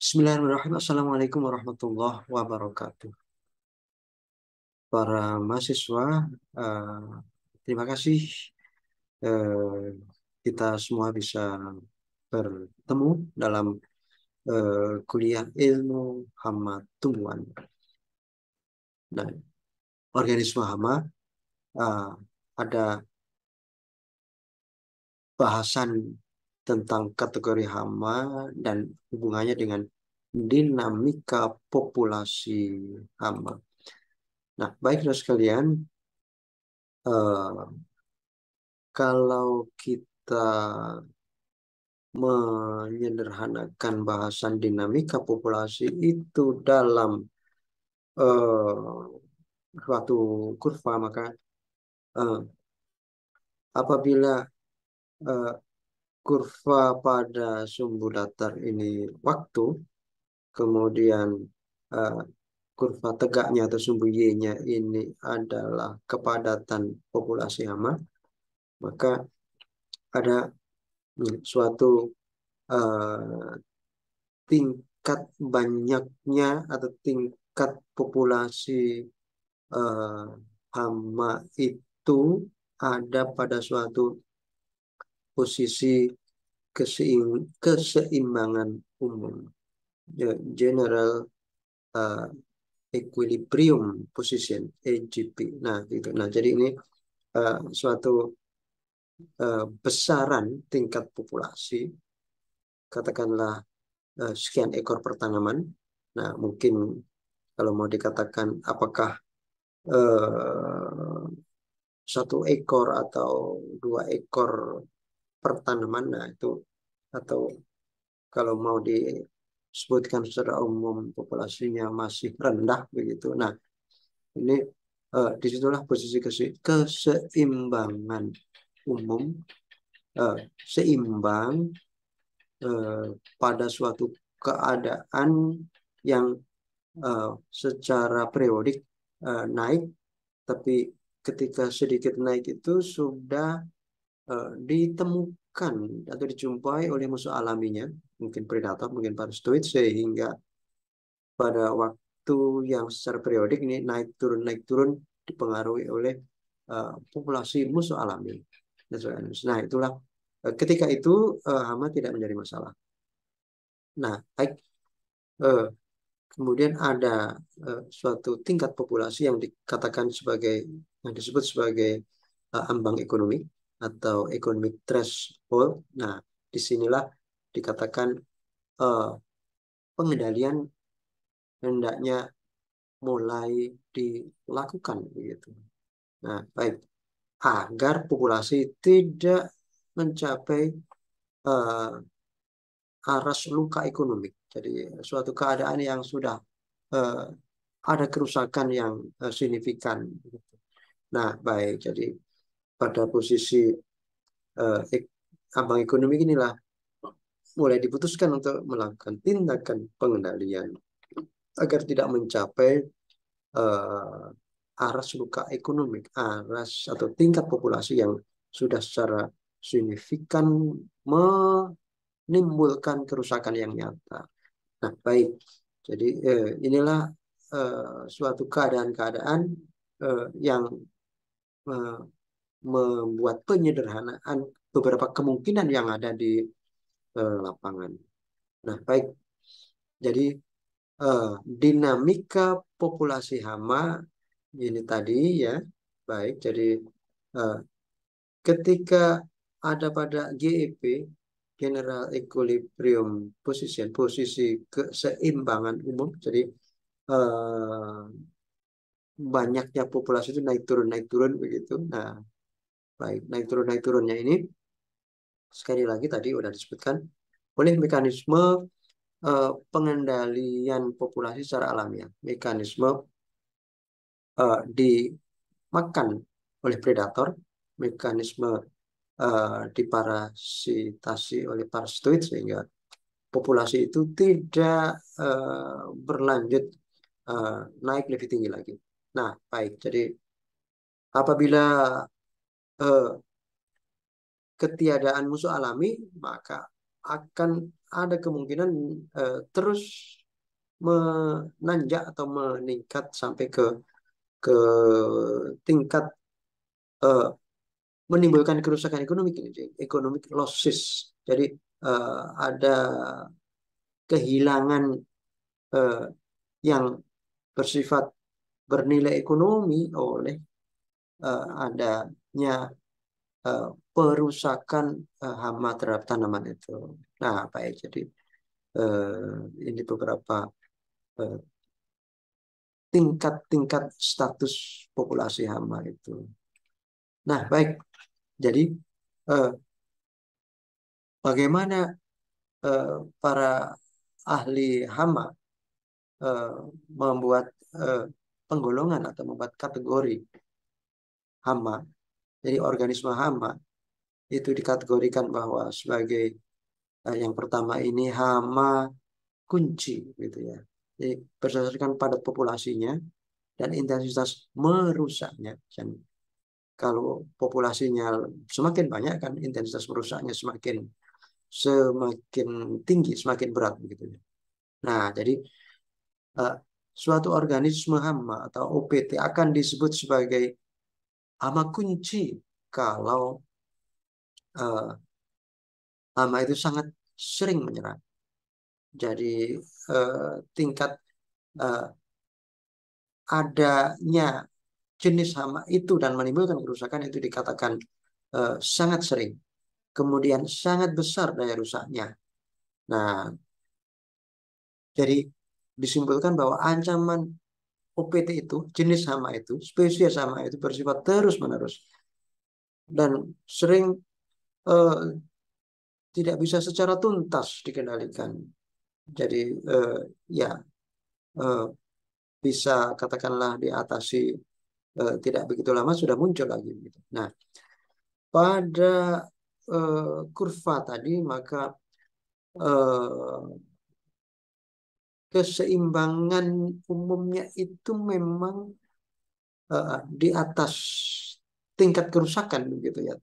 Bismillahirrahmanirrahim. Assalamualaikum warahmatullahi wabarakatuh. Para mahasiswa, eh, terima kasih eh, kita semua bisa bertemu dalam kuliah ilmu hama tumbuhan. Dan organisme hama, eh, ada bahasan tentang kategori hama dan hubungannya dengan dinamika populasi hama. Nah, baik saudara sekalian, eh, kalau kita menyederhanakan bahasan dinamika populasi itu dalam eh, suatu kurva, maka eh, apabila eh, kurva pada sumbu datar ini waktu, kemudian eh, kurva tegaknya atau sumbu Y-nya ini adalah kepadatan populasi hama, maka ada suatu eh, tingkat banyaknya atau tingkat populasi eh, hama itu ada pada suatu posisi keseimbangan umum, general eh, equilibrium position, EGP. Nah, gitu. Nah, jadi ini suatu besaran tingkat populasi, katakanlah sekian ekor pertanaman. Nah, mungkin kalau mau dikatakan apakah eh, satu ekor atau dua ekor pertanaman, nah itu, atau kalau mau disebutkan secara umum populasinya masih rendah begitu. Nah, ini disitulah posisi keseimbangan umum, seimbang eh, pada suatu keadaan yang secara periodik naik, tapi ketika sedikit naik itu sudah ditemukan atau dijumpai oleh musuh alaminya, mungkin predator, mungkin parasitoid, sehingga pada waktu yang secara periodik ini naik turun dipengaruhi oleh populasi musuh alami. Nah, itulah ketika itu hama tidak menjadi masalah. Nah, baik. eh, Kemudian ada suatu tingkat populasi yang dikatakan sebagai, yang disebut sebagai ambang ekonomi atau economic threshold. Nah, disinilah dikatakan eh, pengendalian hendaknya mulai dilakukan begitu. Nah, baik, agar populasi tidak mencapai eh, aras luka ekonomi. Jadi suatu keadaan yang sudah eh, ada kerusakan yang signifikan. Nah, baik. Jadi pada posisi ambang ekonomi inilah mulai diputuskan untuk melakukan tindakan pengendalian agar tidak mencapai aras luka ekonomi, aras atau tingkat populasi yang sudah secara signifikan menimbulkan kerusakan yang nyata. Nah, baik. Jadi inilah suatu keadaan-keadaan yang eh, membuat penyederhanaan beberapa kemungkinan yang ada di lapangan. Nah, baik. Jadi dinamika populasi hama ini tadi ya, baik. Jadi eh, ketika ada pada GEP, General Equilibrium Position, posisi keseimbangan umum. Jadi eh, banyaknya populasi itu naik turun begitu. Nah, baik, naik turunnya ini sekali lagi tadi sudah disebutkan oleh mekanisme pengendalian populasi secara alamiah, mekanisme dimakan oleh predator, mekanisme diparasitasi oleh parasitoid, sehingga populasi itu tidak berlanjut naik lebih tinggi lagi. Nah, baik. Jadi apabila ketiadaan musuh alami, maka akan ada kemungkinan terus menanjak atau meningkat sampai ke tingkat eh, menimbulkan kerusakan ekonomi, economic losses. Jadi ada kehilangan eh, yang bersifat bernilai ekonomi oleh adanya eh, perusakan hama terhadap tanaman itu. Nah, baik. Jadi ini beberapa eh, tingkat-tingkat status populasi hama itu. Nah, baik. Jadi eh, bagaimana eh, para ahli hama eh, membuat eh, penggolongan atau membuat kategori hama. Jadi organisme hama itu dikategorikan bahwa sebagai yang pertama ini hama kunci gitu ya. Jadi berdasarkan padat populasinya dan intensitas merusaknya. Dan kalau populasinya semakin banyak kan intensitas merusaknya semakin semakin tinggi, semakin berat begitu ya. Nah, jadi eh, suatu organisme hama atau OPT akan disebut sebagai hama kunci kalau eh, hama itu sangat sering menyerang. Jadi tingkat eh, adanya jenis hama itu dan menimbulkan kerusakan itu dikatakan sangat sering. Kemudian sangat besar daya rusaknya. Nah, jadi disimpulkan bahwa ancaman OPT itu, jenis hama itu, spesies hama itu bersifat terus-menerus dan sering eh, tidak bisa secara tuntas dikendalikan. Jadi ya eh, bisa katakanlah diatasi tidak begitu lama sudah muncul lagi. Gitu. Nah, pada kurva tadi maka eh, keseimbangan umumnya itu memang di atas tingkat kerusakan begitu ya,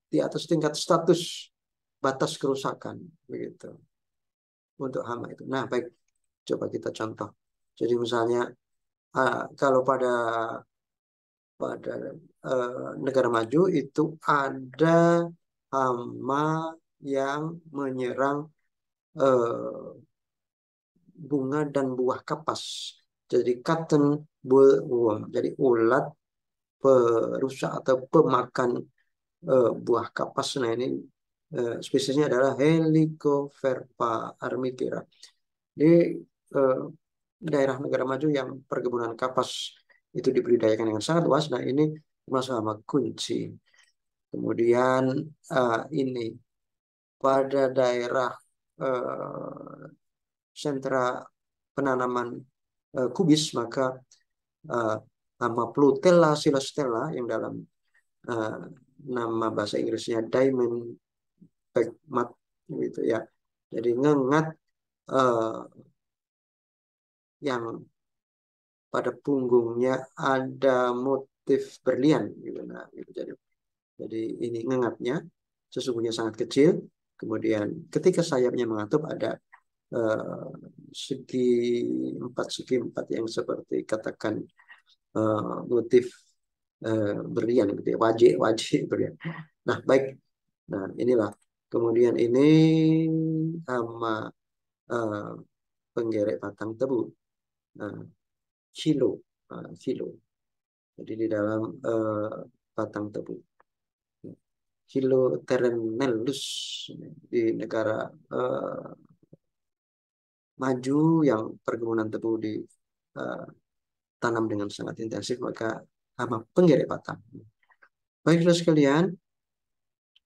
di atas tingkat status batas kerusakan begitu untuk hama itu. Nah, baik, coba kita contoh. Jadi misalnya kalau pada pada negara maju itu ada hama yang menyerang eh, bunga dan buah kapas. Jadi cotton bollworm. Jadi ulat perusak atau pemakan buah kapas. Nah ini spesiesnya adalah Helicoverpa armipera. Di eh, daerah negara maju yang perkebunan kapas itu dibudidayakan dengan sangat luas. Nah ini masalah kunci. Kemudian ini pada daerah eh, sentra penanaman kubis maka uh, nama Plutella silostella yang dalam uh, nama bahasa Inggrisnya diamond backmat gitu ya. Jadi ngengat uh, yang pada punggungnya ada motif berlian gitu. Nah, gitu. Jadi ini ngengatnya sesungguhnya sangat kecil. Kemudian ketika sayapnya mengatup ada uh, segi segi empat yang seperti katakan motif berlian gitu ya, wajik wajik berlian. Nah, baik. Nah, inilah. Kemudian ini sama eh, penggerek batang tebu. Nah, kilo, kilo. Jadi di dalam batang tebu. Kilo terenellus di negara maju yang perkebunan tebu ditanam dengan sangat intensif maka hama penggerek batang. Baik, saudara sekalian,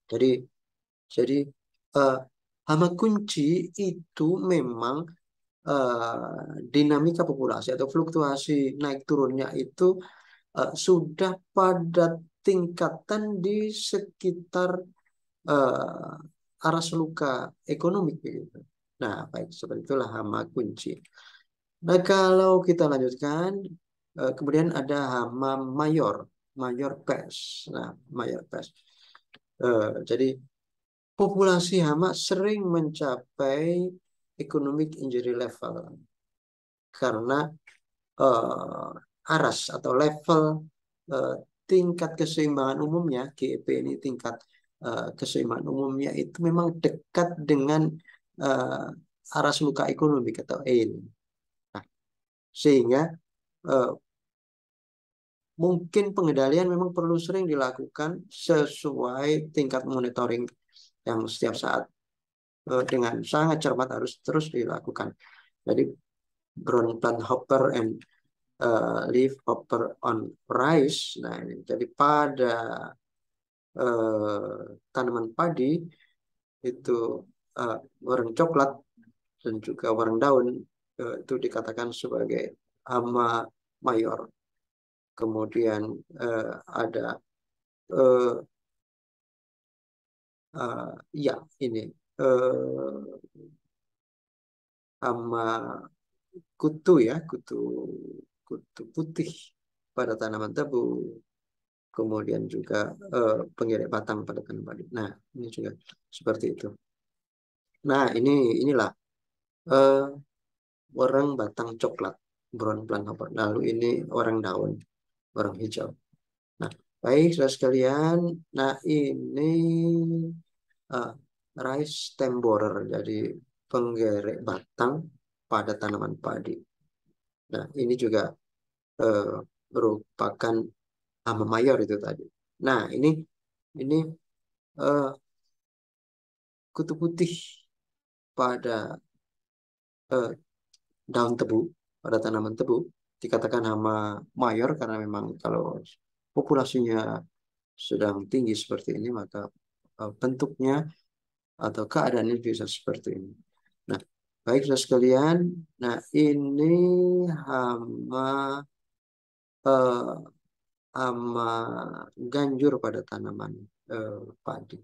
jadi Jadi eh, hama kunci itu memang dinamika populasi atau fluktuasi naik turunnya itu sudah pada tingkatan di sekitar arah seluka ekonomi gitu. Nah, baik seperti itulah hama kunci. Nah, kalau kita lanjutkan, kemudian ada hama mayor, mayor pest. Nah, mayor pest. Jadi populasi hama sering mencapai economic injury level karena aras atau level eh, tingkat keseimbangan umumnya, GEP ini tingkat keseimbangan umumnya itu memang dekat dengan aras luka ekonomik atau AIL. Nah, sehingga eh, mungkin pengendalian memang perlu sering dilakukan sesuai tingkat monitoring yang setiap saat dengan sangat cermat harus terus dilakukan. Jadi ground plant hopper and leaf hopper on rice. Nah, ini jadi pada tanaman padi itu warna coklat dan juga warna daun itu dikatakan sebagai hama mayor. Kemudian ada uh, ya ini hama kutu ya, kutu kutu putih pada tanaman tebu. Kemudian juga penggerek batang pada tanaman padi. Nah, ini juga seperti itu. Nah, inilah uh, orang batang coklat, brown plant hopper. Lalu ini orang daun, orang hijau. Nah, baik saudara sekalian. Nah, ini uh, rice stem borer, jadi penggerek batang pada tanaman padi. Nah, ini juga uh, merupakan hama mayor itu tadi. Nah, ini uh, kutu putih pada uh, daun tebu, pada tanaman tebu dikatakan hama mayor karena memang kalau populasinya sedang tinggi seperti ini maka bentuknya atau keadaannya bisa seperti ini. Nah, baik saudara sekalian, nah ini hama eh, hama ganjur pada tanaman padi,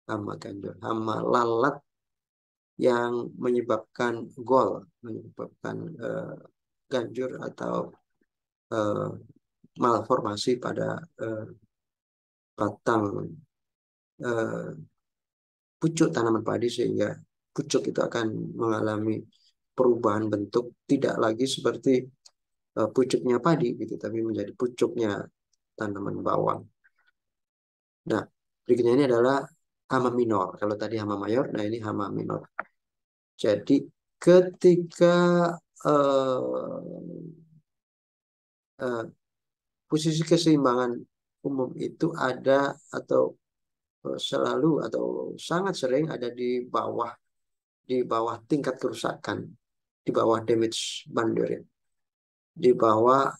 hama ganjur, hama lalat yang menyebabkan gol, menyebabkan ganjur atau eh, malformasi pada batang eh, pucuk tanaman padi sehingga pucuk itu akan mengalami perubahan bentuk tidak lagi seperti pucuknya padi gitu tapi menjadi pucuknya tanaman bawang. Nah, berikutnya ini adalah hama minor. Kalau tadi hama mayor, nah ini hama minor. Jadi ketika eh, eh, posisi keseimbangan umum itu ada atau selalu atau sangat sering ada di bawah tingkat kerusakan, di bawah damage boundary, di bawah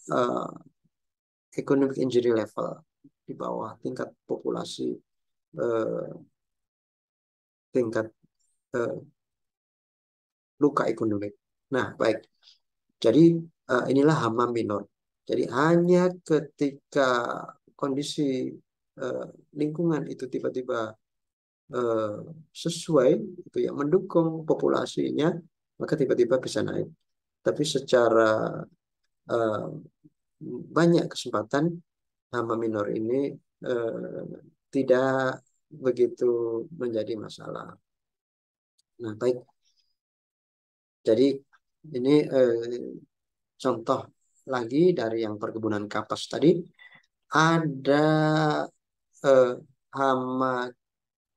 economic injury level, di bawah tingkat populasi, eh, tingkat eh, luka ekonomi. Nah, baik. Jadi inilah hama minor. Jadi hanya ketika kondisi eh, lingkungan itu tiba-tiba eh, sesuai, itu yang mendukung populasinya, maka tiba-tiba bisa naik. Tapi secara eh, banyak kesempatan hama minor ini eh, tidak begitu menjadi masalah. Nah, baik. Jadi ini contoh lagi dari yang perkebunan kapas tadi ada eh, hama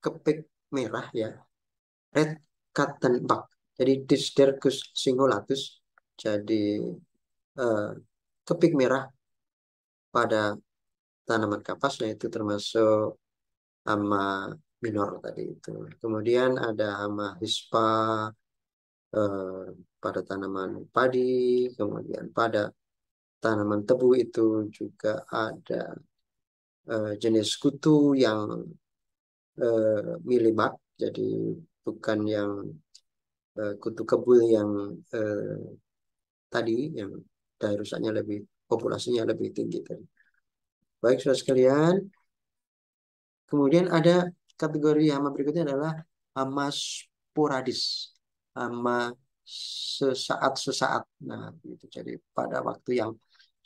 kepik merah ya, red cotton bug. Jadi Dysdergus singulatus. Jadi eh, kepik merah pada tanaman kapas yaitu termasuk hama minor tadi itu. Kemudian ada hama hispa eh, pada tanaman padi, kemudian pada tanaman tebu itu juga ada jenis kutu yang milibat, jadi bukan yang kutu kebul yang eh, tadi yang daya rusaknya lebih populasinya lebih tinggi tadi. Baik saudara sekalian, kemudian ada kategori hama berikutnya adalah hama sporadis, hama sesaat-sesaat. Nah, itu jadi pada waktu yang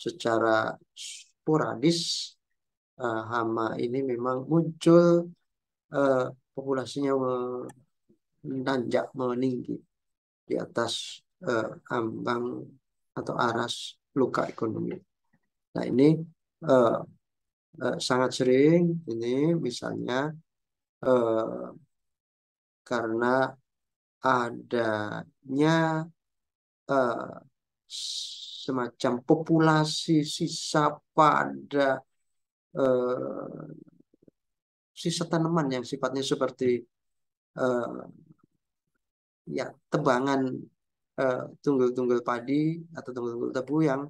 secara sporadis hama ini memang muncul populasinya menanjak meninggi di atas ambang atau aras luka ekonomi. Nah ini uh, sangat sering ini misalnya karena adanya uh, semacam populasi sisa pada sisa tanaman yang sifatnya seperti uh, ya tebangan tunggul-tunggul padi atau tunggul-tunggul tebu yang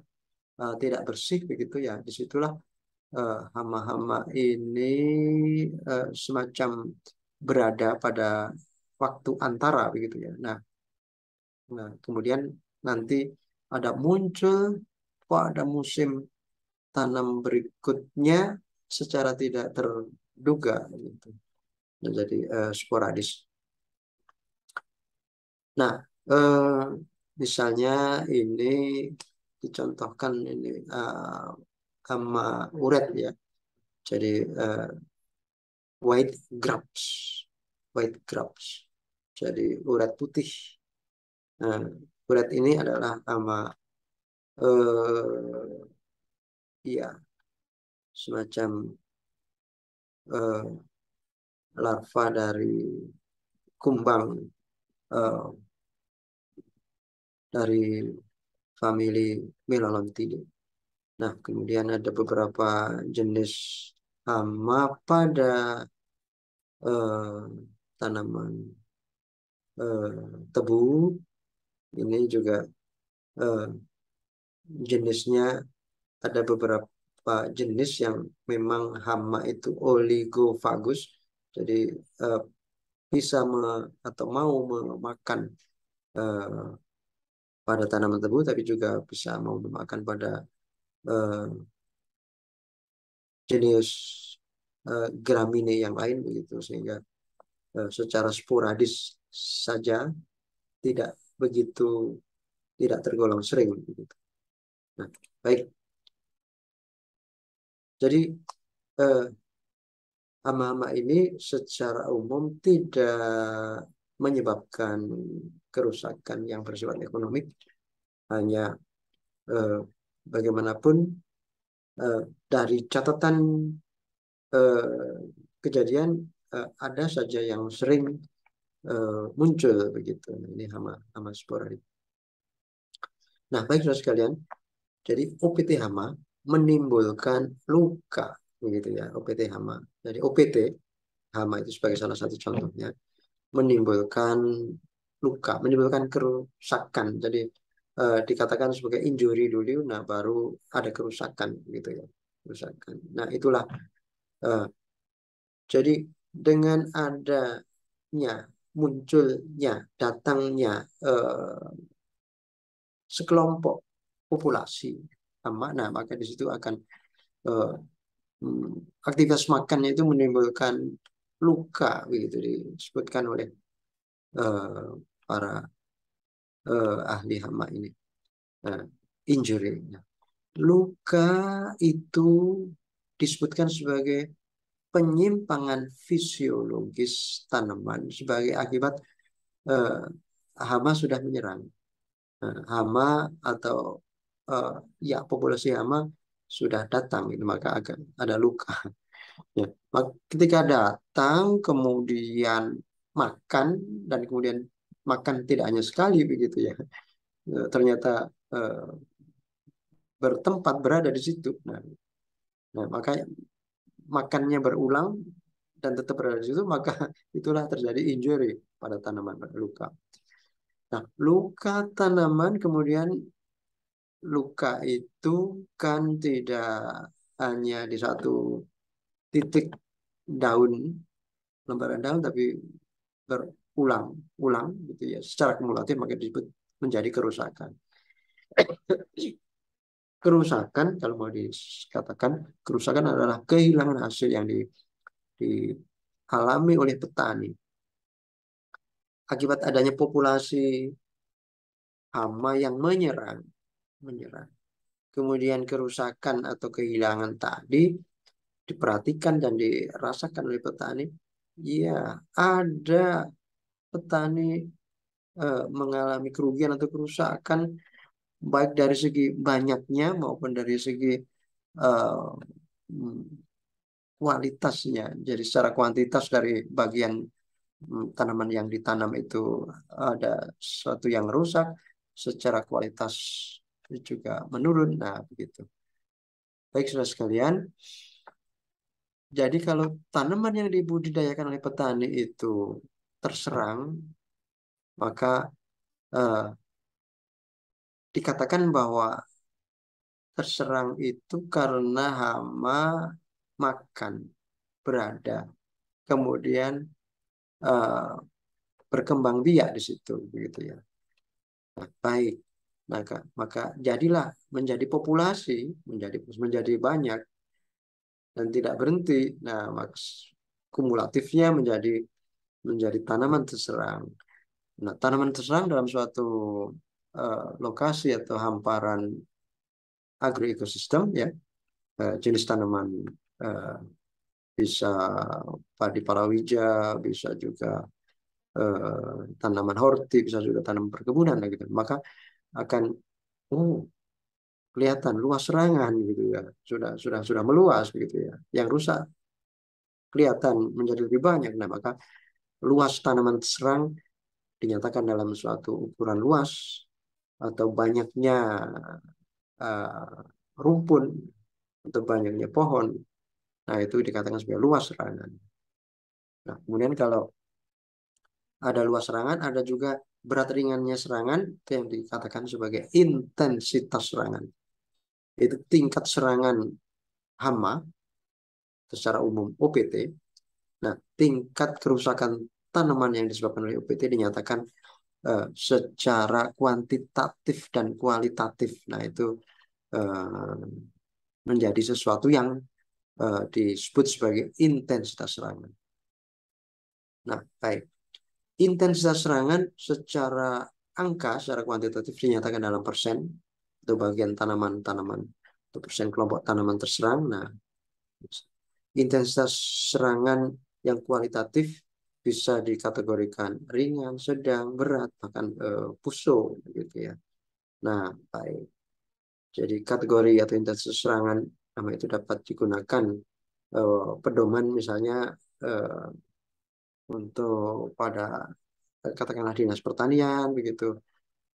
tidak bersih begitu ya. Disitulah hama-hama ini semacam berada pada waktu antara begitu ya. Nah, kemudian nanti ada muncul pada musim tanam berikutnya secara tidak terduga gitu. Menjadi sporadis. Nah, misalnya ini dicontohkan ini hama uret ya. Jadi white grapes. Jadi uret putih. Nah, uret ini adalah hama ya semacam larva dari kumbang dari famili Melanonthidae. Nah, kemudian ada beberapa jenis hama pada tanaman tebu. Ini juga jenisnya ada beberapa jenis yang memang hama itu oligofagus. Jadi bisa atau mau memakan pada tanaman tebu, tapi juga bisa mau memakan pada jenis gramine yang lain begitu, sehingga secara sporadis saja tidak begitu tidak tergolong sering begitu. Nah, baik. Jadi hama-hama ini secara umum tidak menyebabkan kerusakan yang bersifat ekonomik, hanya bagaimanapun dari catatan kejadian ada saja yang sering muncul begitu. Ini hama sporadik. Nah, baik saudara sekalian, jadi OPT hama menimbulkan luka begitu ya, OPT hama. Jadi OPT hama itu sebagai salah satu contohnya menimbulkan luka, menimbulkan kerusakan. Jadi dikatakan sebagai injury dulu, nah baru ada kerusakan gitu ya, kerusakan. Nah itulah jadi dengan adanya munculnya datangnya sekelompok populasi hama, nah maka di situ akan aktivitas makannya itu menimbulkan luka begitu disebutkan oleh para ahli hama ini. Injury. Luka itu disebutkan sebagai penyimpangan fisiologis tanaman sebagai akibat hama sudah menyerang. Hama atau ya populasi hama sudah datang, maka akan ada luka. Ya. Ketika datang kemudian makan dan kemudian makan tidak hanya sekali begitu ya, ternyata bertempat berada di situ. Nah makanya makannya berulang dan tetap berada di situ, maka itulah terjadi injury pada tanaman, pada luka. Nah, luka tanaman kemudian luka itu kan tidak hanya di satu titik daun, lembaran daun, tapi berulang-ulang gitu ya, secara kumulatif maka disebut menjadi kerusakan. Kerusakan kalau mau dikatakan kerusakan adalah kehilangan hasil yang dialami oleh petani akibat adanya populasi hama yang menyerang. Kemudian kerusakan atau kehilangan tadi diperhatikan dan dirasakan oleh petani, ya ada petani mengalami kerugian atau kerusakan baik dari segi banyaknya maupun dari segi eh, mm, kualitasnya. Jadi secara kuantitas dari bagian tanaman yang ditanam itu ada sesuatu yang rusak, secara kualitas juga menurun. Nah, begitu. Baik, saudara sekalian. Jadi kalau tanaman yang dibudidayakan oleh petani itu terserang, maka eh, dikatakan bahwa terserang itu karena hama makan berada, kemudian eh, berkembang biak di situ, begitu ya. Nah, baik, maka jadilah menjadi populasi, menjadi banyak dan tidak berhenti. Nah, kumulatifnya menjadi tanaman terserang. Nah, tanaman terserang dalam suatu lokasi atau hamparan agroekosistem ya, jenis tanaman eh, bisa padi palawija, bisa juga tanaman horti, bisa juga tanaman perkebunan gitu. Maka akan oh kelihatan luas serangan gitu ya. Sudah meluas begitu ya. Yang rusak kelihatan menjadi lebih banyak. Nah, maka luas tanaman serang dinyatakan dalam suatu ukuran luas atau banyaknya uh, rumpun atau banyaknya pohon. Nah, itu dikatakan sebagai luas serangan. Nah, kemudian kalau ada luas serangan, ada juga berat ringannya serangan, itu yang dikatakan sebagai intensitas serangan. Itu tingkat serangan hama secara umum OPT. Nah, tingkat kerusakan tanaman yang disebabkan oleh OPT dinyatakan secara kuantitatif dan kualitatif. Nah, itu eh, menjadi sesuatu yang disebut sebagai intensitas serangan. Nah, baik. Intensitas serangan secara angka, secara kuantitatif dinyatakan dalam persen atau bagian tanaman-tanaman atau persen kelompok tanaman terserang. Nah, intensitas serangan yang kualitatif bisa dikategorikan ringan, sedang, berat, bahkan puso, gitu ya. Nah, baik. Jadi kategori atau intensitas serangan nama itu dapat digunakan pedoman misalnya eh, untuk pada katakanlah dinas pertanian begitu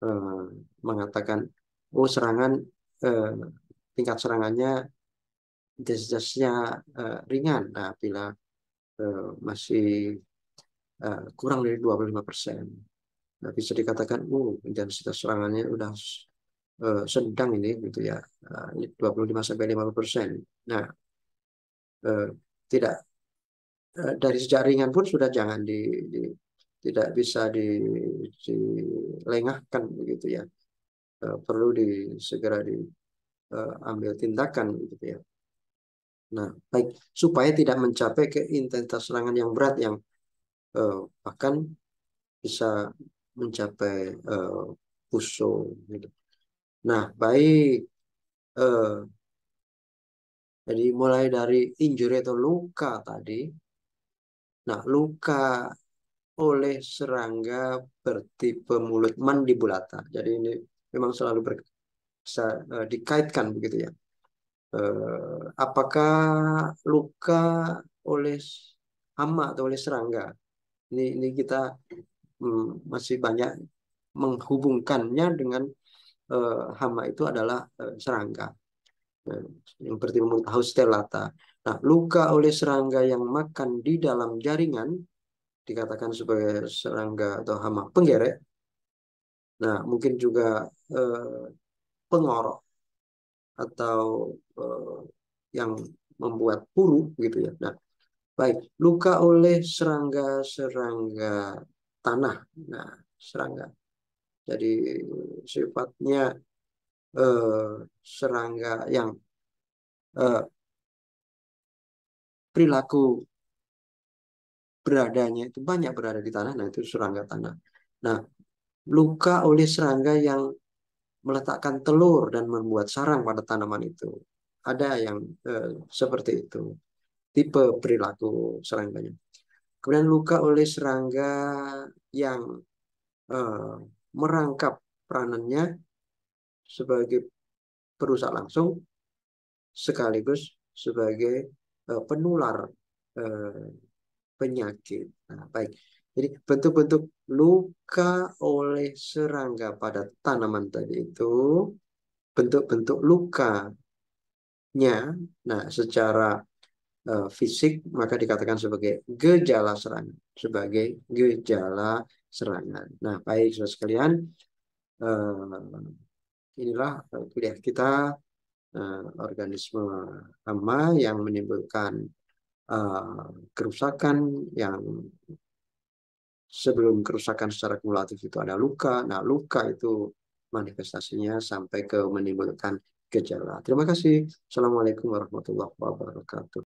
eh, mengatakan oh serangan eh, tingkat serangannya intensitasnya ringan. Nah, bila masih kurang dari 25%. Nah, bisa dikatakan, intensitas serangannya udah sedang ini gitu ya, 25 sampai 50%. Nah, eh, tidak dari sejak ringan pun sudah jangan tidak bisa dilengahkan begitu ya. Perlu segera diambil tindakan gitu ya. Nah, baik supaya tidak mencapai ke intensitas serangan yang berat yang bahkan bisa mencapai puso gitu. Nah, baik eh, jadi mulai dari injury atau luka tadi. Nah, luka oleh serangga bertipe mulut mandibulata. Jadi ini memang selalu bisa dikaitkan begitu ya. Apakah luka oleh hama atau oleh serangga? Ini kita masih banyak menghubungkannya dengan hama itu adalah serangga. Nah, yang bertipe mulut Haustellata. Nah, luka oleh serangga yang makan di dalam jaringan dikatakan sebagai serangga atau hama penggerek. Nah, mungkin juga pengorok atau eh, yang membuat puru gitu ya. Nah, baik, luka oleh serangga-serangga tanah. Nah, serangga. Jadi sifatnya serangga yang eh, perilaku beradanya itu banyak berada di tanah. Nah, itu serangga tanah. Nah, luka oleh serangga yang meletakkan telur dan membuat sarang pada tanaman itu. Ada yang seperti itu. Tipe perilaku serangganya. Kemudian luka oleh serangga yang eh, merangkap peranannya sebagai perusak langsung sekaligus sebagai penular eh, penyakit. Nah, baik. Jadi bentuk-bentuk luka oleh serangga pada tanaman tadi itu bentuk-bentuk lukanya. Nah, secara fisik maka dikatakan sebagai gejala serangan, sebagai gejala serangan. Nah, baik saudara sekalian, inilah kuliah kita organisme hama yang menimbulkan kerusakan yang sebelum kerusakan secara kumulatif itu ada luka. Nah, luka itu manifestasinya sampai ke menimbulkan gejala. Terima kasih. Assalamualaikum warahmatullahi wabarakatuh.